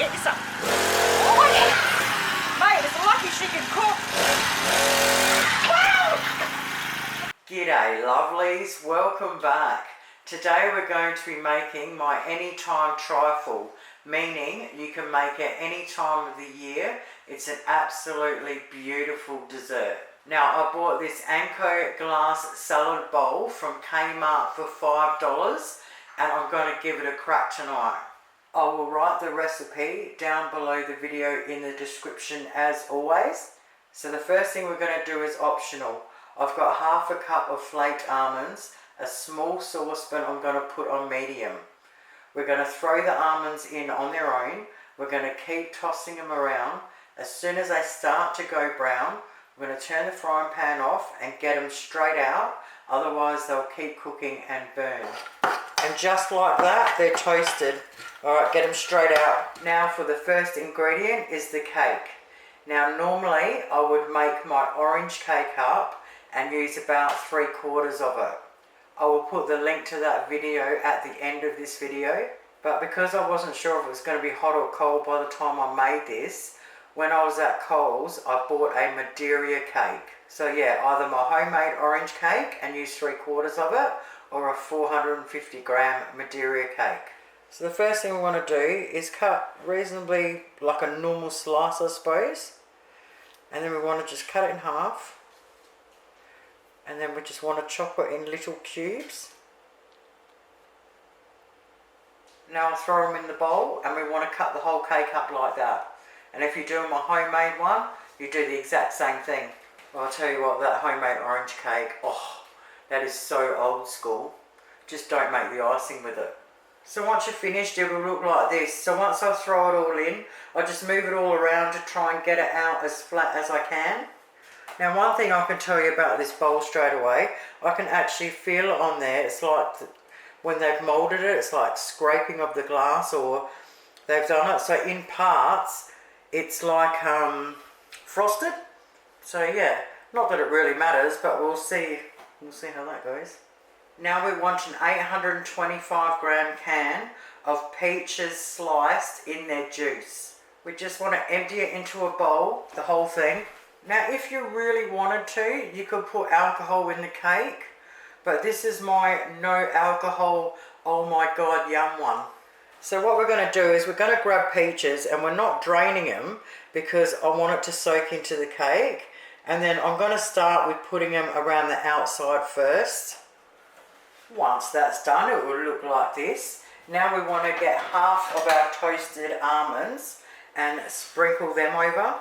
get you some. Oh yeah. Mate, it's lucky she can cook. Wow! G'day lovelies, welcome back. Today we're going to be making my anytime trifle, meaning you can make it any time of the year. It's an absolutely beautiful dessert. Now I bought this Anko glass salad bowl from Kmart for $5 and I'm going to give it a crack tonight. I will write the recipe down below the video in the description as always. So the first thing we're going to do is optional. I've got half a cup of flaked almonds, a small saucepan I'm going to put on medium. We're going to throw the almonds in on their own. We're going to keep tossing them around. As soon as they start to go brown, we're going to turn the frying pan off and get them straight out. Otherwise they'll keep cooking and burn. And just like that, they're toasted. Alright, get them straight out. Now for the first ingredient is the cake. Now normally I would make my orange cake up and use about 3/4 of it. I will put the link to that video at the end of this video. But because I wasn't sure if it was going to be hot or cold by the time I made this, when I was at Coles, I bought a maderia cake. So yeah, either my homemade orange cake and use 3/4 of it, or a 450 gram maderia cake. So the first thing we want to do is cut reasonably like a normal slice, I suppose. And then we want to just cut it in half. And then we just want to chop it in little cubes. Now I'll throw them in the bowl and we want to cut the whole cake up like that. And if you're doing my homemade one, you do the exact same thing. Well, I'll tell you what, that homemade orange cake, oh, that is so old school. Just don't make the icing with it. So once you're finished, it will look like this. So once I throw it all in, I just move it all around to try and get it out as flat as I can. Now one thing I can tell you about this bowl straight away, I can actually feel it on there. It's like when they've moulded it, it's like scraping of the glass or they've done it. So in parts, it's like frosted. So yeah, not that it really matters, but we'll see how that goes. Now we want an 825 gram can of peaches sliced in their juice. We just want to empty it into a bowl, the whole thing. Now if you really wanted to, you could put alcohol in the cake, but this is my no alcohol, oh my god, yum one. So what we're going to do is we're going to grab peaches and we're not draining them because I want it to soak into the cake. And then I'm going to start with putting them around the outside first. Once that's done, it will look like this. Now we want to get half of our toasted almonds and sprinkle them over.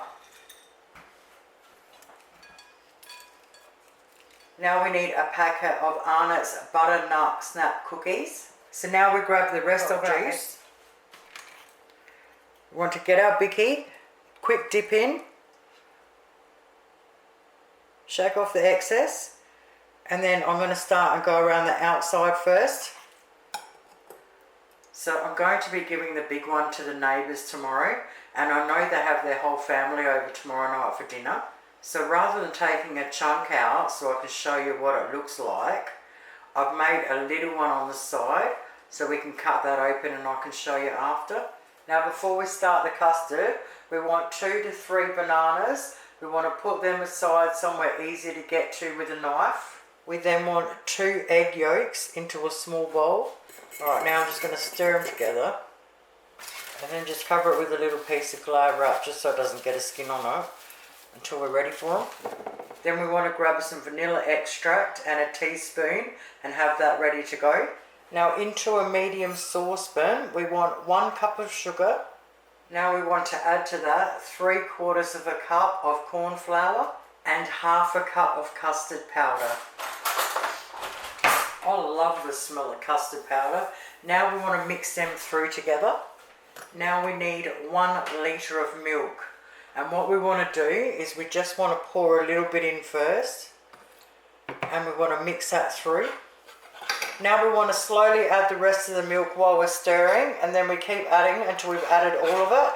Now we need a packet of Arnott's butternut snap cookies. So now we grab the rest of juice. We want to get our bicky, quick dip in, shake off the excess, and then I'm going to start and go around the outside first. So I'm going to be giving the big one to the neighbours tomorrow, and I know they have their whole family over tomorrow night for dinner. So rather than taking a chunk out so I can show you what it looks like, I've made a little one on the side so we can cut that open and I can show you after. Now before we start the custard, we want 2 to 3 bananas. We want to put them aside somewhere easy to get to with a knife. We then want 2 egg yolks into a small bowl. Alright, now I'm just going to stir them together. And then just cover it with a little piece of Glad wrap just so it doesn't get a skin on it until we're ready for them. Then we want to grab some vanilla extract and a teaspoon and have that ready to go. Now into a medium saucepan, we want 1 cup of sugar. Now we want to add to that 3/4 of a cup of cornflour and half a cup of custard powder. I love the smell of custard powder. Now we want to mix them through together. Now we need 1 litre of milk. And what we want to do is we just want to pour a little bit in first. And we want to mix that through. Now we want to slowly add the rest of the milk while we're stirring, and then we keep adding until we've added all of it.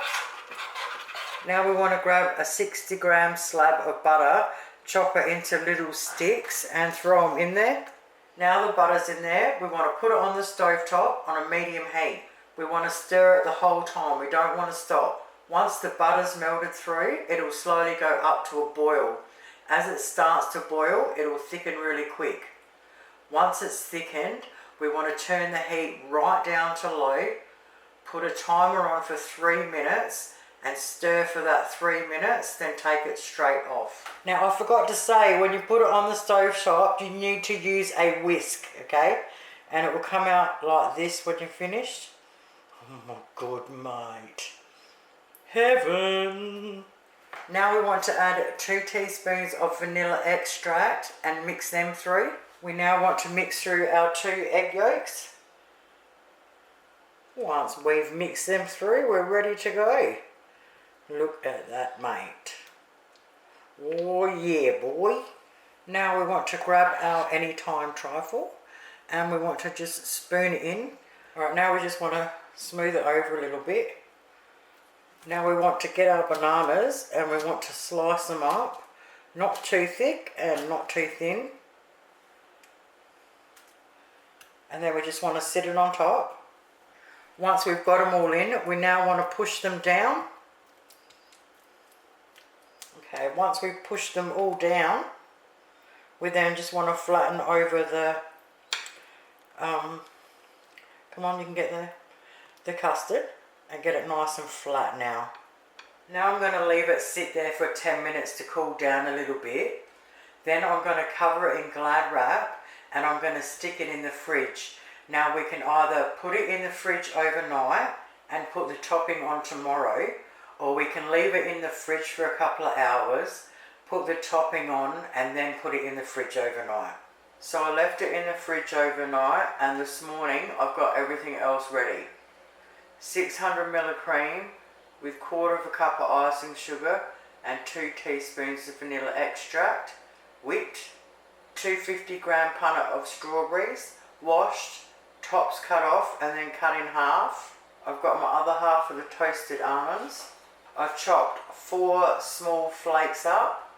Now we want to grab a 60 gram slab of butter, chop it into little sticks and throw them in there. Now the butter's in there, we want to put it on the stove top on a medium heat. We want to stir it the whole time. We don't want to stop. Once the butter's melted through, it'll slowly go up to a boil. As it starts to boil, it'll thicken really quick. Once it's thickened, we want to turn the heat right down to low, put a timer on for 3 minutes and stir for that 3 minutes, then take it straight off. Now I forgot to say, when you put it on the stove top, you need to use a whisk, okay? And it will come out like this when you're finished. Oh my God, mate. Heaven! Now we want to add 2 teaspoons of vanilla extract and mix them through. We now want to mix through our 2 egg yolks. Once we've mixed them through, we're ready to go. Look at that, mate. Oh yeah, boy. Now we want to grab our anytime trifle and we want to just spoon it in. Alright, now we just want to smooth it over a little bit. Now we want to get our bananas and we want to slice them up. Not too thick and not too thin. And then we just want to sit it on top. Once we've got them all in, we now want to push them down. Okay, once we've pushed them all down, we then just want to flatten over the, come on, you can get the custard and get it nice and flat now. Now I'm going to leave it sit there for 10 minutes to cool down a little bit. Then I'm going to cover it in Glad wrap and I'm going to stick it in the fridge. Now we can either put it in the fridge overnight and put the topping on tomorrow, or we can leave it in the fridge for a couple of hours, put the topping on and then put it in the fridge overnight. So I left it in the fridge overnight and this morning I've got everything else ready. 600 ml of cream with 1/4 cup of icing sugar and 2 teaspoons of vanilla extract, whipped. 250 gram punnet of strawberries, washed, tops cut off and then cut in half. I've got my other half of the toasted almonds. I've chopped 4 small flakes up,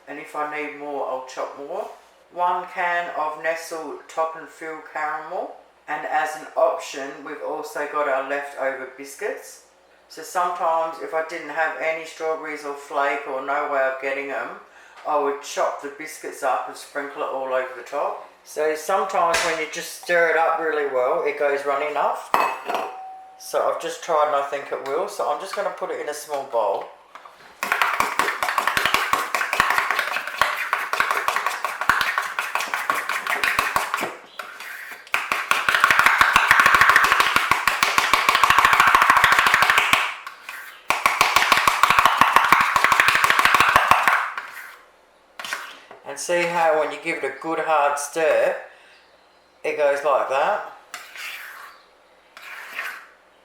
and if I need more I'll chop more. 1 can of Nestle top and fill caramel, and as an option we've also got our leftover biscuits. So sometimes if I didn't have any strawberries or flake or no way of getting them, I would chop the biscuits up and sprinkle it all over the top. So sometimes when you just stir it up really well, it goes runny enough. So I've just tried and I think it will. So I'm just going to put it in a small bowl. And see how when you give it a good hard stir, it goes like that,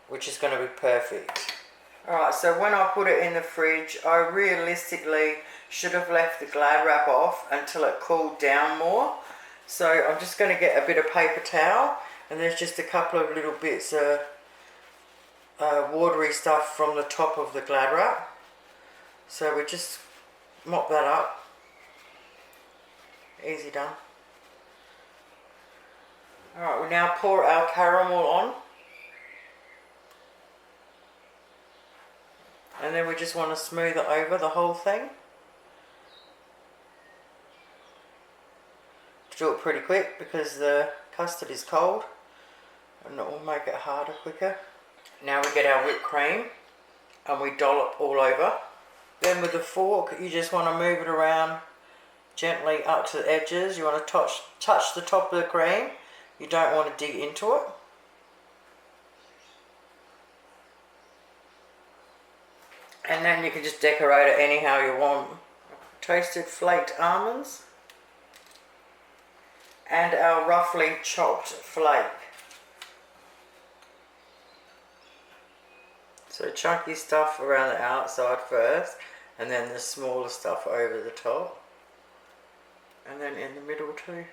which is going to be perfect. Alright, so when I put it in the fridge, I realistically should have left the Glad wrap off until it cooled down more. So I'm just going to get a bit of paper towel, and there's just a couple of little bits of watery stuff from the top of the Glad wrap. So we just mop that up. Easy done. Alright, we now pour our caramel on. And then we just want to smooth it over the whole thing. Do it pretty quick because the custard is cold and it will make it harder quicker. Now we get our whipped cream and we dollop all over. Then with the fork you just want to move it around gently up to the edges. You want to touch the top of the cream. You don't want to dig into it. And then you can just decorate it anyhow you want. Toasted flaked almonds and our roughly chopped flake. So chunky stuff around the outside first and then the smaller stuff over the top. And then in the middle too.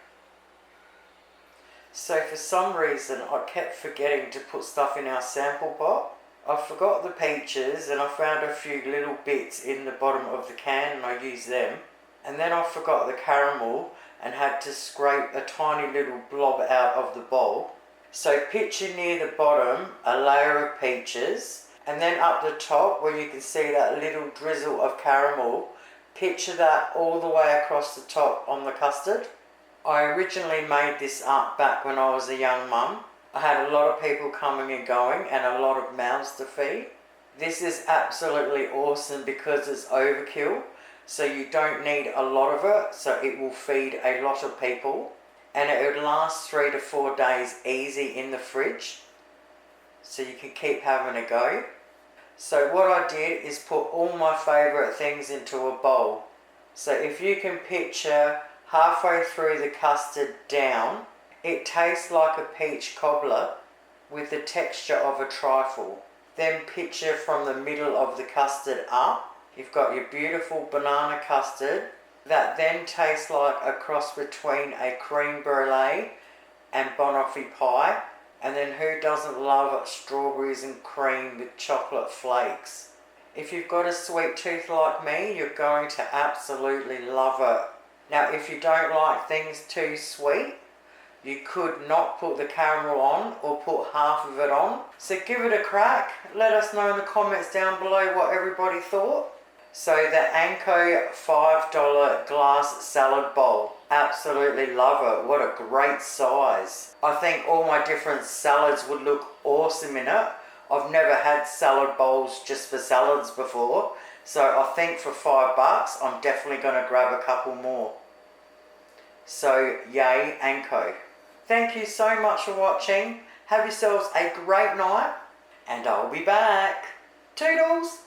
So for some reason I kept forgetting to put stuff in our sample pot. I forgot the peaches and I found a few little bits in the bottom of the can and I used them. And then I forgot the caramel and had to scrape a tiny little blob out of the bowl. So picture near the bottom a layer of peaches, and then up the top where you can see that little drizzle of caramel, picture that all the way across the top on the custard. I originally made this up back when I was a young mum. I had a lot of people coming and going and a lot of mouths to feed. This is absolutely awesome because it's overkill, so you don't need a lot of it, so it will feed a lot of people, and it would last 3 to 4 days easy in the fridge, so you can keep having a go. So what I did is put all my favourite things into a bowl. So if you can picture halfway through the custard down, it tastes like a peach cobbler with the texture of a trifle. Then picture from the middle of the custard up, you've got your beautiful banana custard that then tastes like a cross between a creme brulee and banoffee pie. And then who doesn't love strawberries and cream with chocolate flakes? If you've got a sweet tooth like me, you're going to absolutely love it. Now if you don't like things too sweet, you could not put the caramel on or put half of it on. So give it a crack. Let us know in the comments down below what everybody thought. So the Anko $5 glass salad bowl. Absolutely love it. What a great size. I think all my different salads would look awesome in it. I've never had salad bowls just for salads before. So I think for $5, I'm definitely going to grab a couple more. So yay Anko. Thank you so much for watching. Have yourselves a great night, and I'll be back. Toodles!